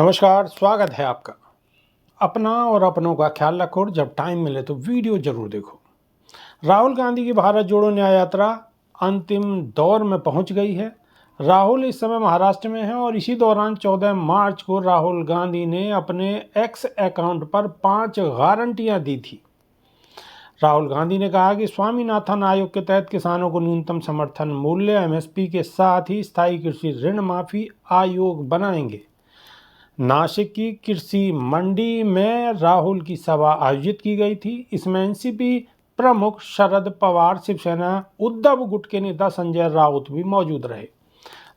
नमस्कार, स्वागत है आपका। अपना और अपनों का ख्याल रखो और जब टाइम मिले तो वीडियो जरूर देखो। राहुल गांधी की भारत जोड़ो न्याय यात्रा अंतिम दौर में पहुंच गई है। राहुल इस समय महाराष्ट्र में है और इसी दौरान 14 मार्च को राहुल गांधी ने अपने एक्स अकाउंट पर 5 गारंटियां दी थी। राहुल गांधी ने कहा कि स्वामीनाथन आयोग के तहत किसानों को न्यूनतम समर्थन मूल्य एमएसपी के साथ ही स्थायी कृषि ऋण माफी आयोग बनाएंगे। नासिक की कृषि मंडी में राहुल की सभा आयोजित की गई थी। इसमें एनसीपी प्रमुख शरद पवार, शिवसेना उद्धव गुट के नेता संजय राउत भी मौजूद रहे।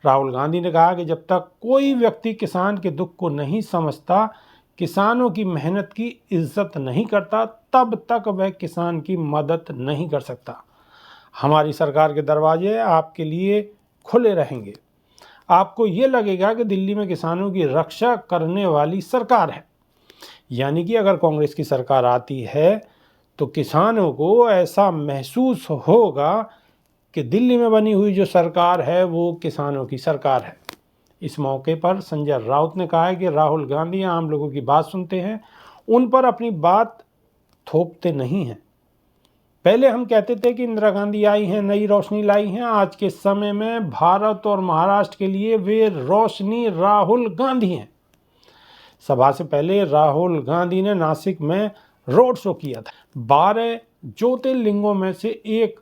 राहुल गांधी ने कहा कि जब तक कोई व्यक्ति किसान के दुख को नहीं समझता, किसानों की मेहनत की इज्जत नहीं करता, तब तक वह किसान की मदद नहीं कर सकता। हमारी सरकार के दरवाजे आपके लिए खुले रहेंगे। आपको ये लगेगा कि दिल्ली में किसानों की रक्षा करने वाली सरकार है। यानी कि अगर कांग्रेस की सरकार आती है तो किसानों को ऐसा महसूस होगा कि दिल्ली में बनी हुई जो सरकार है वो किसानों की सरकार है। इस मौके पर संजय राउत ने कहा है कि राहुल गांधी आम लोगों की बात सुनते हैं, उन पर अपनी बात थोपते नहीं हैं। पहले हम कहते थे कि इंदिरा गांधी आई हैं, नई रोशनी लाई हैं। आज के समय में भारत और महाराष्ट्र के लिए वे रोशनी राहुल गांधी हैं। सभा से पहले राहुल गांधी ने नासिक में रोड शो किया था। 12 ज्योतिर्लिंगों में से एक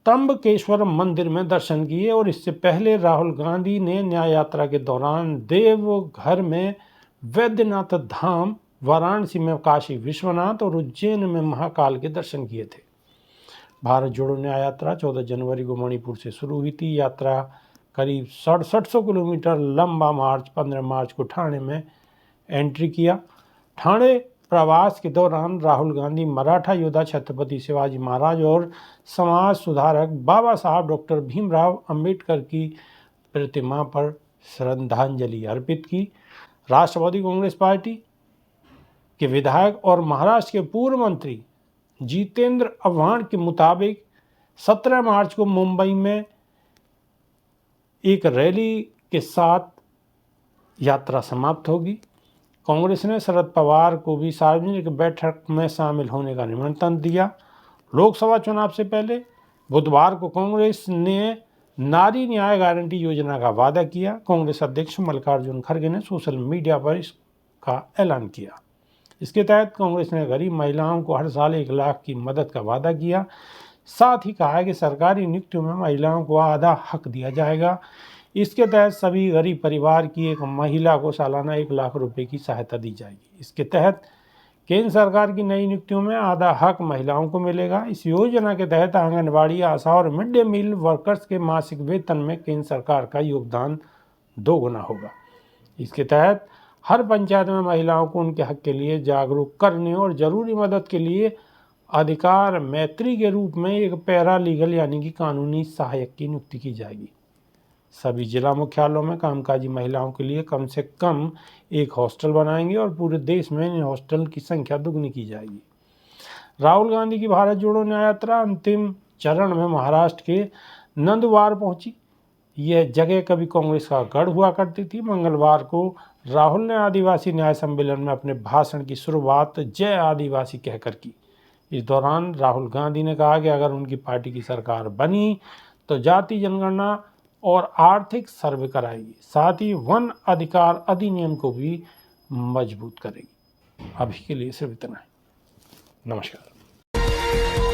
त्र्यंबकेश्वर मंदिर में दर्शन किए और इससे पहले राहुल गांधी ने न्याय यात्रा के दौरान देवघर में वैद्यनाथ धाम, वाराणसी में काशी विश्वनाथ और उज्जैन में महाकाल के दर्शन किए थे। भारत जोड़ो न्याय यात्रा 14 जनवरी को मणिपुर से शुरू हुई थी। यात्रा करीब 6700 किलोमीटर लंबा मार्च 15 मार्च को ठाणे में एंट्री किया। ठाणे प्रवास के दौरान राहुल गांधी मराठा योद्धा छत्रपति शिवाजी महाराज और समाज सुधारक बाबा साहब डॉक्टर भीमराव अंबेडकर की प्रतिमा पर श्रद्धांजलि अर्पित की। राष्ट्रवादी कांग्रेस पार्टी के विधायक और महाराष्ट्र के पूर्व मंत्री जितेंद्र आव्हाड के मुताबिक 17 मार्च को मुंबई में एक रैली के साथ यात्रा समाप्त होगी। कांग्रेस ने शरद पवार को भी सार्वजनिक बैठक में शामिल होने का निमंत्रण दिया। लोकसभा चुनाव से पहले बुधवार को कांग्रेस ने नारी न्याय गारंटी योजना का वादा किया। कांग्रेस अध्यक्ष मल्लिकार्जुन खड़गे ने सोशल मीडिया पर इसका ऐलान किया। इसके तहत कांग्रेस ने गरीब महिलाओं को हर साल 1 लाख की मदद का वादा किया। साथ ही कहा है कि सरकारी नियुक्तियों में महिलाओं को आधा हक दिया जाएगा। इसके तहत सभी गरीब परिवार की एक महिला को सालाना 1 लाख रुपए की सहायता दी जाएगी। इसके तहत केंद्र सरकार की नई नियुक्तियों में आधा हक महिलाओं को मिलेगा। इस योजना के तहत आंगनबाड़ी, आशा और मिड डे मील वर्कर्स के मासिक वेतन में केंद्र सरकार का योगदान 2 गुना होगा। इसके तहत हर पंचायत में महिलाओं को उनके हक के लिए जागरूक करने और जरूरी मदद के लिए अधिकार मैत्री के रूप में एक पैरा लीगल यानी कि कानूनी सहायक की नियुक्ति की जाएगी। सभी जिला मुख्यालयों में कामकाजी महिलाओं के लिए कम से कम एक हॉस्टल बनाएंगे और पूरे देश में इन हॉस्टल की संख्या दुगनी की जाएगी। राहुल गांधी की भारत जोड़ो न्याय यात्रा अंतिम चरण में महाराष्ट्र के नंदवार पहुंची। यह जगह कभी कांग्रेस का गढ़ हुआ करती थी। मंगलवार को राहुल ने आदिवासी न्याय सम्मेलन में अपने भाषण की शुरुआत जय आदिवासी कहकर की। इस दौरान राहुल गांधी ने कहा कि अगर उनकी पार्टी की सरकार बनी तो जाति जनगणना और आर्थिक सर्वे कराएगी, साथ ही वन अधिकार अधिनियम को भी मजबूत करेगी। अभी के लिए सिर्फ इतना है। नमस्कार।